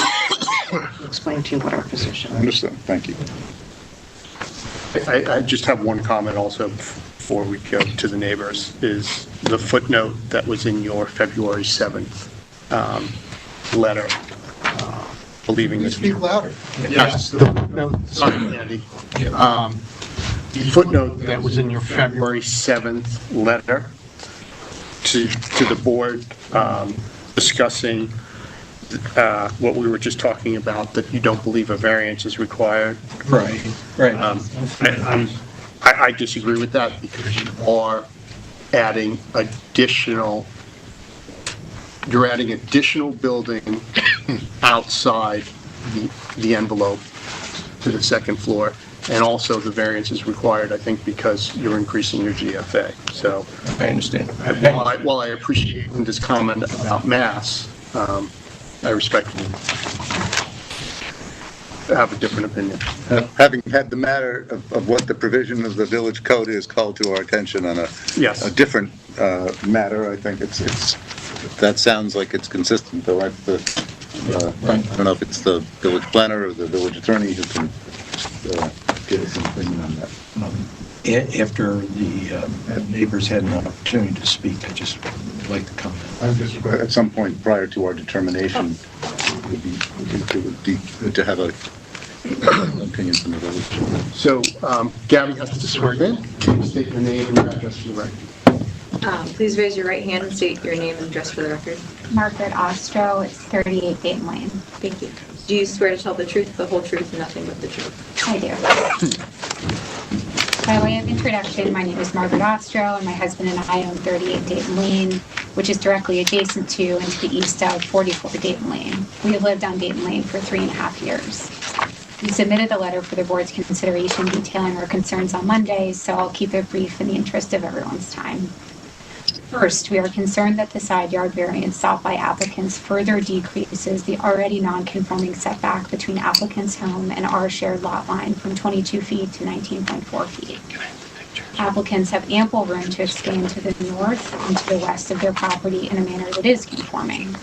explain to you what our position is. I understand. Thank you. I just have one comment also before we go to the neighbors, is the footnote that was in your February 7th letter, believing this. Speak louder. Yes. No, sorry, Andy. The footnote that was in your February 7th letter to the board discussing what we were just talking about, that you don't believe a variance is required. Right. I disagree with that because you are adding additional building outside the envelope to the second floor. And also the variance is required, I think, because you're increasing your GFA. So I understand. While I appreciate this comment about mass, I respectfully have a different opinion. Having had the matter of what the provision of the village code is called to our attention on a different matter, I think that sounds like it's consistent. Though I don't know if it's the village planner or the village attorney who can give us an opinion on that. After the neighbors had an opportunity to speak, I just would like to comment. At some point prior to our determination, it would be good to have an opinion from the village. So Gabby has to swear in. Please state your name and address for the record. Please raise your right hand and state your name and address for the record. Margaret Ostro, it's 38 Dayton Lane. Thank you. Do you swear to tell the truth, the whole truth, and nothing but the truth? I do. By way of introduction, my name is Margaret Ostro, and my husband and I own 38 Dayton Lane, which is directly adjacent to and to the east of 44 Dayton Lane. We have lived on Dayton Lane for 3.5 years. We submitted the letter for the board's consideration detailing our concerns on Monday, so I'll keep it brief in the interest of everyone's time. First, we are concerned that the side yard variance sought by applicants further decreases the already non-conforming setback between applicant's home and our shared lot line from 22 feet to 19.4 feet. Applicants have ample room to expand to the north and to the west of their property in a manner that is conforming.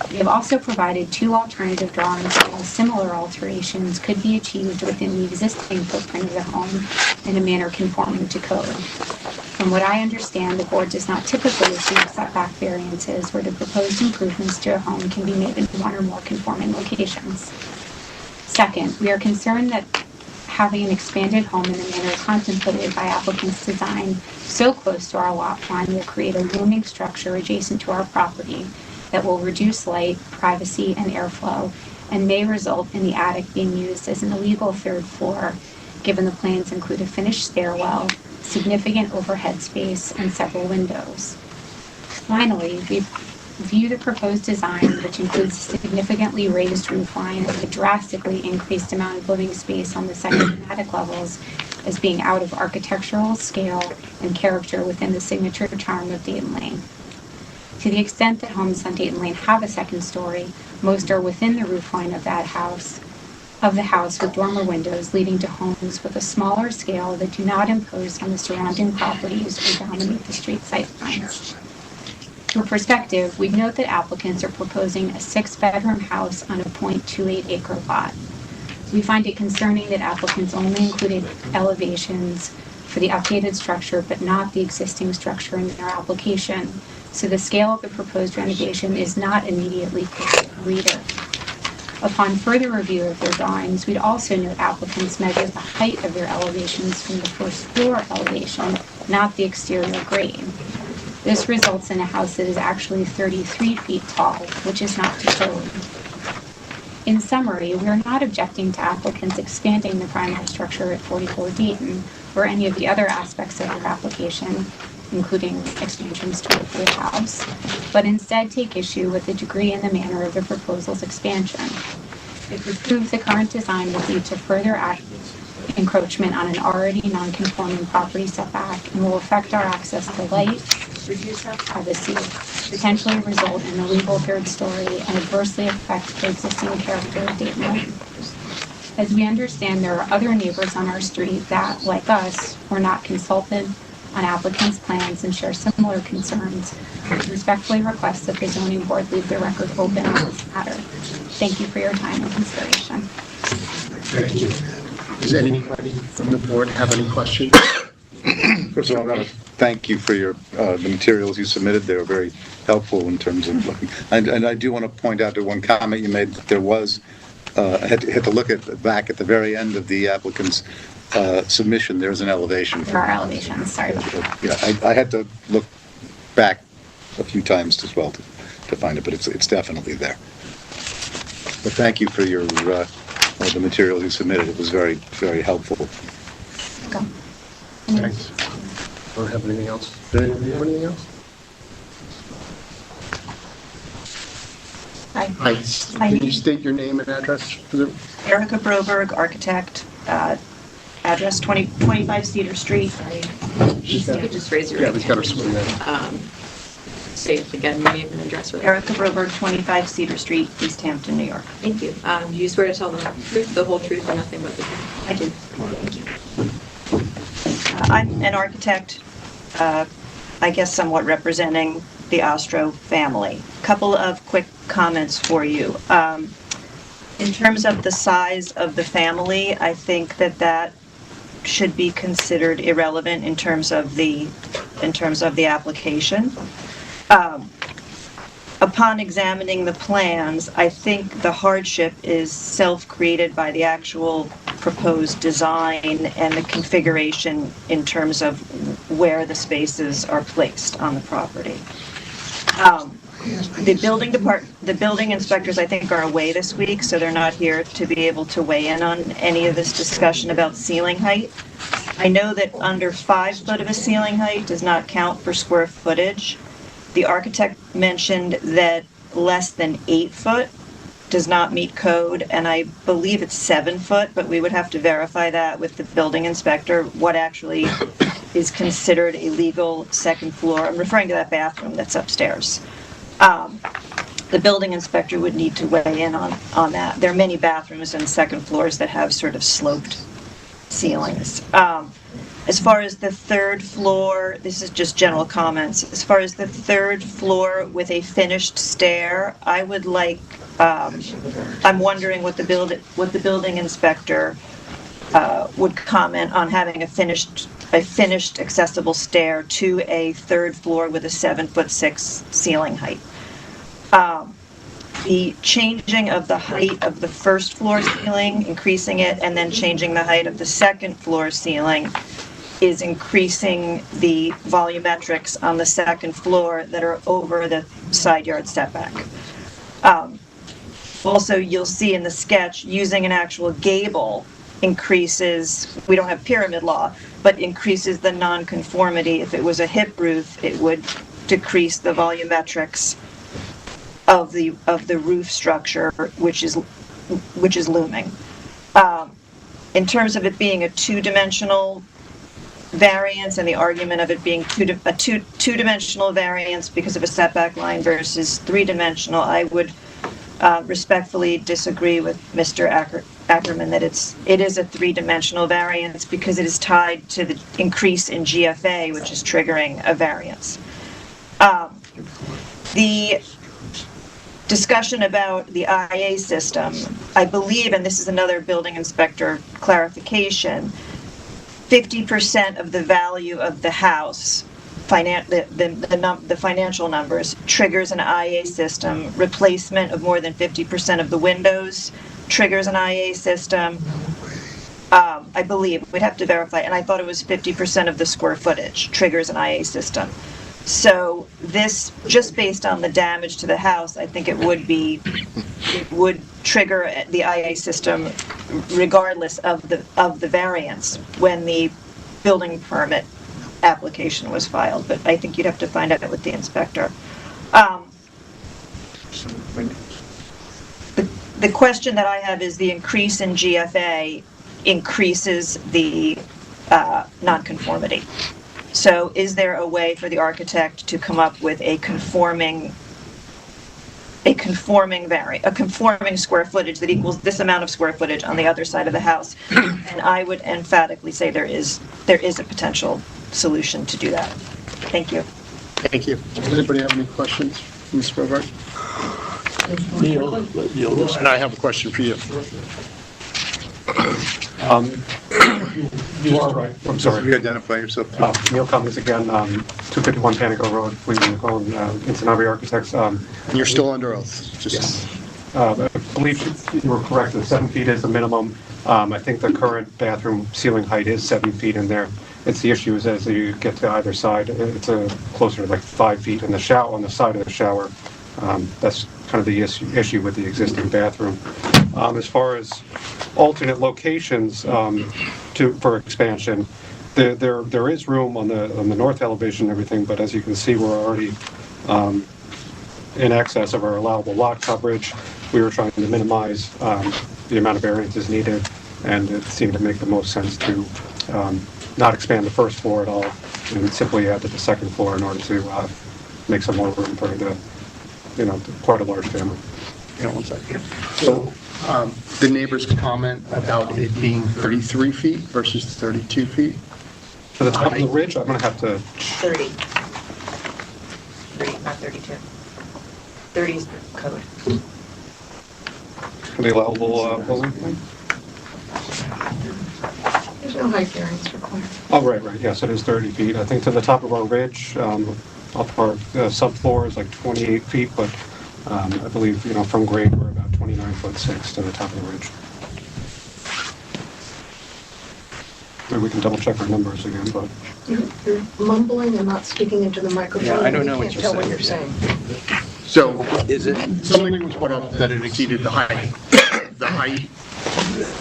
We have also provided 2 alternative drawings how similar alterations could be achieved within the existing footprint of the home in a manner conforming to code. From what I understand, the board does not typically receive setback variances where the proposed improvements to a home can be made in 1 or more conforming locations. Second, we are concerned that having an expanded home in the manner contemplated by applicant's design so close to our lot line will create a looming structure adjacent to our property that will reduce light, privacy, and airflow, and may result in the attic being used as an illegal 3rd floor, given the plans include a finished stairwell, significant overhead space, and several windows. Finally, we view the proposed design, which includes a significantly raised roofline and a drastically increased amount of living space on the second and attic levels, as being out of architectural scale and character within the signature charm of Dayton Lane. To the extent that homes on Dayton Lane have a second story, most are within the roofline of that house, of the house with dormer windows leading to homes with a smaller scale that do not impose on the surrounding properties or dominate the street sight lines. For perspective, we note that applicants are proposing a 6-bedroom house on a .28 acre lot. We find it concerning that applicants only included elevations for the updated structure but not the existing structure in their application, so the scale of the proposed renovation is not immediately clear to the reader. Upon further review of their drawings, we'd also note applicants measure the height of their elevations from the first floor elevation, not the exterior grade. This results in a house that is actually 33 feet tall, which is not to code. In summary, we are not objecting to applicants expanding the primary structure at 44 Dayton or any of the other aspects of their application, including expansions to a full house, but instead take issue with the degree and the manner of the proposal's expansion. If approved, the current design would lead to further encroachment on an already non-conforming property setback and will affect our access to light, reduce our privacy, potentially result in a legal third story, and adversely affect the existing character of Dayton Lane. As we understand, there are other neighbors on our street that, like us, were not consulted on applicants' plans and share similar concerns. We respectfully request that the zoning board leave the record open on this matter. Thank you for your time and consideration. Thank you. Does anybody from the board have any questions? First of all, I want to thank you for the materials you submitted. They were very helpful in terms of looking. And I do want to point out to one comment you made that there was, I had to look back at the very end of the applicant's submission. There's an elevation. There are elevations, sorry about that. Yeah, I had to look back a few times as well to find it, but it's definitely there. But thank you for your the materials you submitted. It was very, very helpful. Go. Thanks. Don't have anything else. Does anybody have anything else? Hi. Hi. Can you state your name and address for the... Erica Broberg, architect, address 25 Cedar Street. You could just raise your Yeah, right we've got her sworn in. Say it again, your name and address. Erica Broberg, 25 Cedar Street, East Hampton, New York. Thank you. Do you swear to tell the truth, the whole truth, and nothing but the truth? I do. Thank you. I'm an architect, I guess somewhat representing the Ostro family. Couple of quick comments for you. In terms of the size of the family, I think that should be considered irrelevant in terms of the application. Upon examining the plans, I think the hardship is self-created by the actual proposed design and the configuration in terms of where the spaces are placed on the property. The building inspectors, I think, are away this week, so they're not here to be able to weigh in on any of this discussion about ceiling height. I know that under 5 foot of a ceiling height does not count for square footage. The architect mentioned that less than 8 foot does not meet code, and I believe it's 7 foot, but we would have to verify that with the building inspector, what actually is considered a legal second floor. I'm referring to that bathroom that's upstairs. The building inspector would need to weigh in on that. There are many bathrooms and second floors that have sort of sloped ceilings. As far as the third floor, this is just general comments. As far as the third floor with a finished stair, I would like, I'm wondering what the building inspector would comment on having a finished accessible stair to a third floor with a 7'6" ceiling height. The changing of the height of the first floor ceiling, increasing it, and then changing the height of the second floor ceiling is increasing the volumetrics on the second floor that are over the side yard setback. Also, you'll see in the sketch, using an actual gable increases, we don't have pyramid law, but increases the nonconformity. If it was a hip roof, it would decrease the volumetrics of the roof structure, which is looming. In terms of it being a two-dimensional variance and the argument of it being a two-dimensional variance because of a setback line versus three-dimensional, I would respectfully disagree with Mr. Ackerman that it is a three-dimensional variance because it is tied to the increase in GFA, which is triggering a variance. The discussion about the IA system, I believe, and this is another building inspector clarification, 50% of the value of the house, the financial numbers, triggers an IA system. Replacement of more than 50% of the windows triggers an IA system. I believe, we'd have to verify, and I thought it was 50% of the square footage triggers an IA system. So this, just based on the damage to the house, I think it would trigger the IA system regardless of the variance when the building permit application was filed, but I think you'd have to find out with the inspector. The question that I have is the increase in GFA increases the nonconformity. So is there a way for the architect to come up with a conforming square footage that equals this amount of square footage on the other side of the house? And I would emphatically say there is a potential solution to do that. Thank you. Thank you. Does anybody have any questions for Ms. Bogart? Neil, and I have a question for you. You are right. I'm sorry. Re-identify yourself. Neil Cummings again, 251 Panico Road, Incentive Architects. And you're still under oath? Yes. I believe you were correct that 7 feet is the minimum. I think the current bathroom ceiling height is 7 feet in there. It's the issue is as you get to either side, it's closer to like 5 feet in the shower, on the side of the shower. That's kind of the issue with the existing bathroom. As far as alternate locations for expansion, there is room on the north elevation and everything, but as you can see, we're already in excess of our allowable lot coverage. We were trying to minimize the amount of variances needed, and it seemed to make the most sense to not expand the first floor at all and simply add to the second floor in order to make some more room for quite a large family. Yeah, one second. So the neighbor's comment about it being 33 feet versus 32 feet? For the top of the ridge, I'm going to have to... 30, not 32. 30 is the code. For the allowable building? There's no height variance required. Oh, right. Yes, it is 30 feet. I think to the top of our ridge, up our subfloor is like 28 feet, but I believe, from grade, we're about 29'6" to the top of the ridge. Maybe we can double check our numbers again, but... You're mumbling and not speaking into the microphone. Yeah, I don't know We what can't you're tell what saying. you're saying. So Is it? something was put up that it exceeded the height. The height,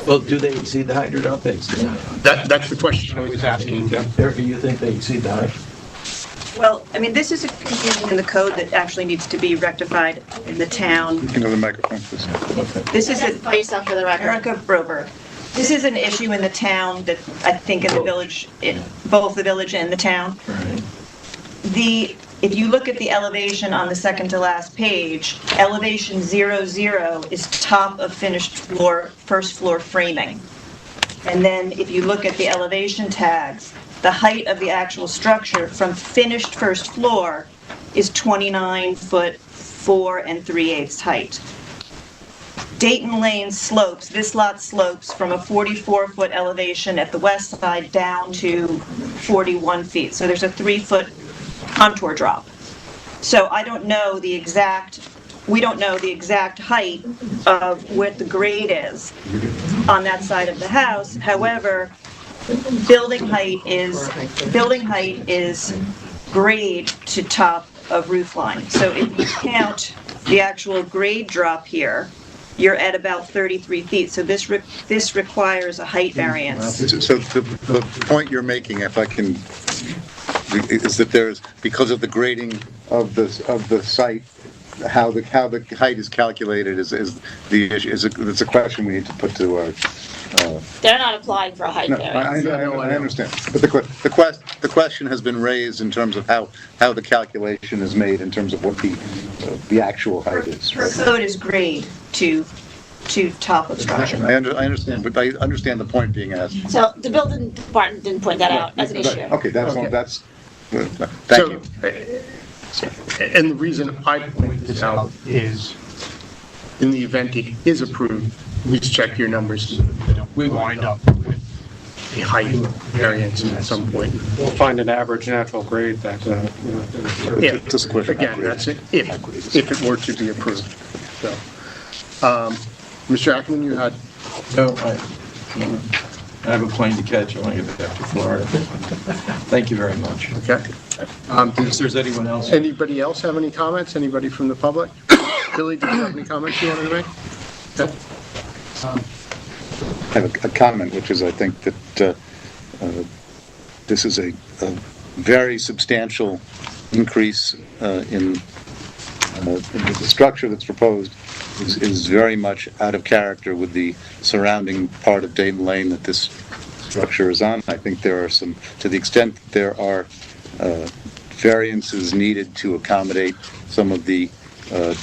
Well, do they exceed the height or don't they exceed the height? that's the question I was asking. Erica, you think they exceed the height? Well, I mean, this is a confusion in the code that actually needs to be rectified in the town. You can go to the microphone, please. This is Identify yourself for the record. Erica Broberg. This is an issue in the town that I think in the village, in both the village and the town. Right. If you look at the elevation on the second to last page, elevation 00 is top of finished floor, first floor framing. And then if you look at the elevation tags, the height of the actual structure from finished first floor is 29 foot 4 3/8 height. Dayton Lane slopes, this lot slopes from a 44-foot elevation at the west side down to 41 feet. So there's a 3-foot contour drop. So I don't know the exact, we don't know the exact height of what the grade is on that side of the house. However, building height is grade to top of roof line. So if you count the actual grade drop here, you're at about 33 feet. So this requires a height variance. So the point you're making, if I can, is that there's, because of the grading of the site, how the height is calculated is the issue. It's a question we need to put to They're not applying for a height No, variance. I understand. But the question has been raised in terms of how the calculation is made in terms of what the actual height is. Her code is grade to top of structure. I understand, but I understand the point being asked. So the building department didn't point that out as an issue. Okay, that's thank you. And the reason I point this out is, in the event it is approved, please check your numbers. We wind up with a height variance at some point. We'll find an average natural grade that, Yeah, Just a question. again, that's it, if it were to be approved. So, Mr. Ackerman, you had, No, I have a plane to catch. I want to get back to Florida. Thank you very much. okay. If there's anyone else. Anybody else have any comments? Anybody from the public? Billy, do you have any comments you wanted to make? Okay. I have a comment, which is I think that this is a very substantial increase in the structure that's proposed is very much out of character with the surrounding part of Dayton Lane that this structure is on. I think there are some, to the extent that there are variances needed to accommodate some of the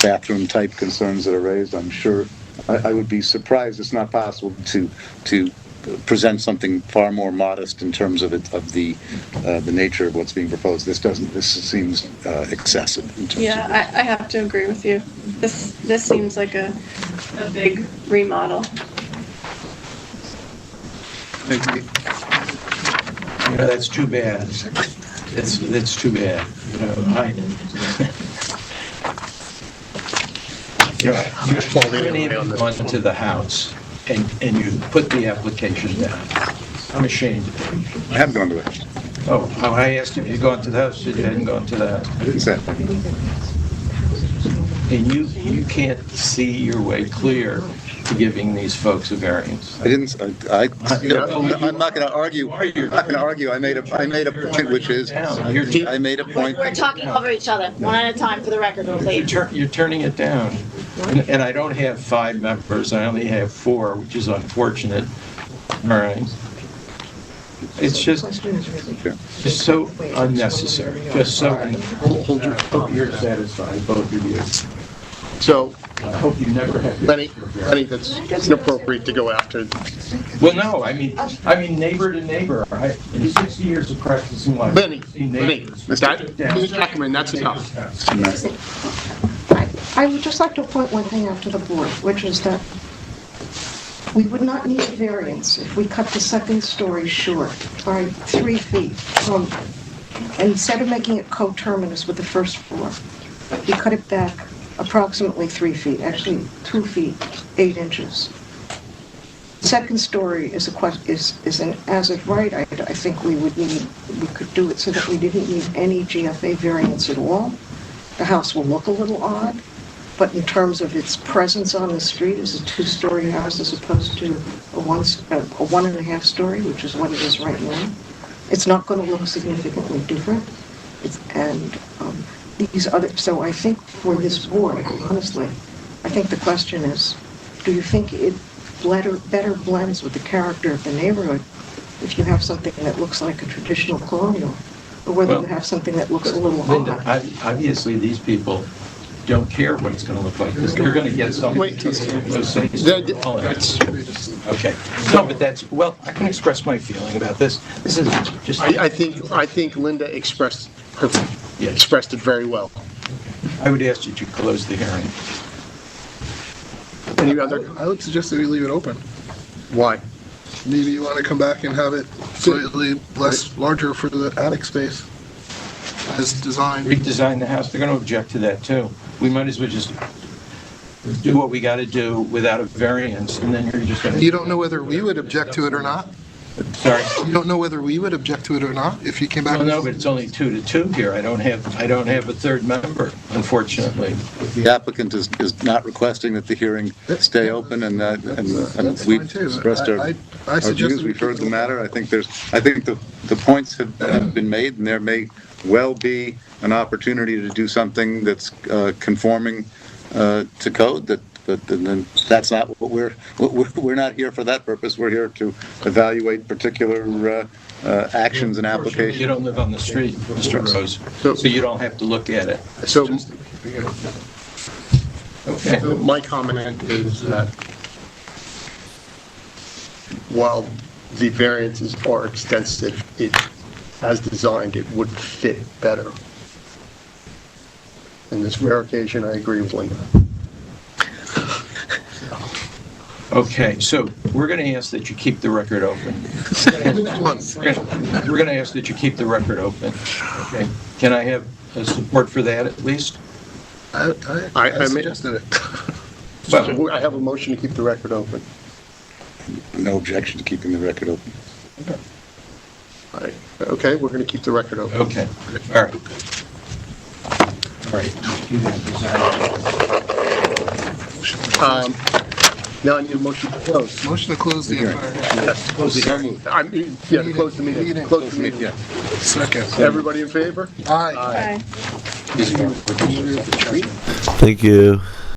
bathroom-type concerns that are raised, I'm sure I would be surprised it's not possible to present something far more modest in terms of the nature of what's being proposed. This seems excessive in terms Yeah, I have to agree with you. This seems like a big remodel. You know, that's too bad. That's too bad. You know, you haven't even gone to the house and you put the application down. I'm ashamed of you. I have gone to it. Oh, I asked if you'd gone to the house, you hadn't gone to the house. I didn't say that. And you can't see your way clear to giving these folks a variance. I didn't. I'm not going to argue. I'm not going to argue. I made a point, which is I made a point. We're talking over each other, one at a time for the record, please. You're turning it down. And I don't have 5 members, I only have 4, which is unfortunate. All right. It's just so unnecessary, just so, hope you're satisfied, both of you. So, I hope you never have. Lenny, that's inappropriate to go after. Well, no, I mean neighbor to neighbor, right? In 60 years of practicing law. Lenny, Mr. Ackerman, that's enough. I would just like to point one thing out to the board, which is that we would not need a variance if we cut the second story short by 3 feet from, and instead of making it coterminous with the first floor, we cut it back approximately 3 feet, actually 2 feet, 8 inches. Second story is an as of right. I think we could do it so that we didn't need any GFA variance at all. The house will look a little odd, but in terms of its presence on the street as a 2-story house as opposed to a 1.5 story, which is what it is right now, it's not going to look significantly different. So I think for this board, honestly, I think the question is, do you think it better blends with the character of the neighborhood if you have something that looks like a traditional colonial, or whether you have something that looks a little Linda, odd? obviously these people don't care what it's going to look like, because they're going to get something. Wait, those things. Okay. No, but well, I can express my feeling about this. This is just. I think Linda expressed it very well. I would ask you to close the hearing. Any other? I would suggest that we leave it open. Why? Maybe you want to come back and have it slightly larger for the attic space as designed. Redesign the house, they're going to object to that too. We might as well just do what we got to do without a variance, and then you're just going to... You don't know whether we would object to it or not? Sorry? You don't know whether we would object to it or not if you came back? Well, no, but it's only 2-2 here. I don't have a third member, unfortunately. The applicant is not requesting that the hearing stay open, and we've expressed our views. We've heard the matter. I think the points have been made, and there may well be an opportunity to do something that's conforming to code that but then that's not what we're not here for that purpose. We're here to evaluate particular actions and applications. You don't live on the street, Mr. Rose, so you don't have to look at it. So, Okay. my comment is that while the variances are extensive, as designed, it would fit better. In this rare occasion, I agree with Linda. Okay, so we're going to ask that you keep the record open. We're going to ask that you keep the record open. Okay. Can I have support for that at least? I suggested it. Well, I have a motion to keep the record open. No objection to keeping the record open. Okay, we're going to keep the record open. Okay, all right. All right. Now I need a motion to close. Motion to close the entire. Yes, close the hearing. To close the meeting. Close the meeting. Second. Everybody in favor? Aye. Aye. Thank you.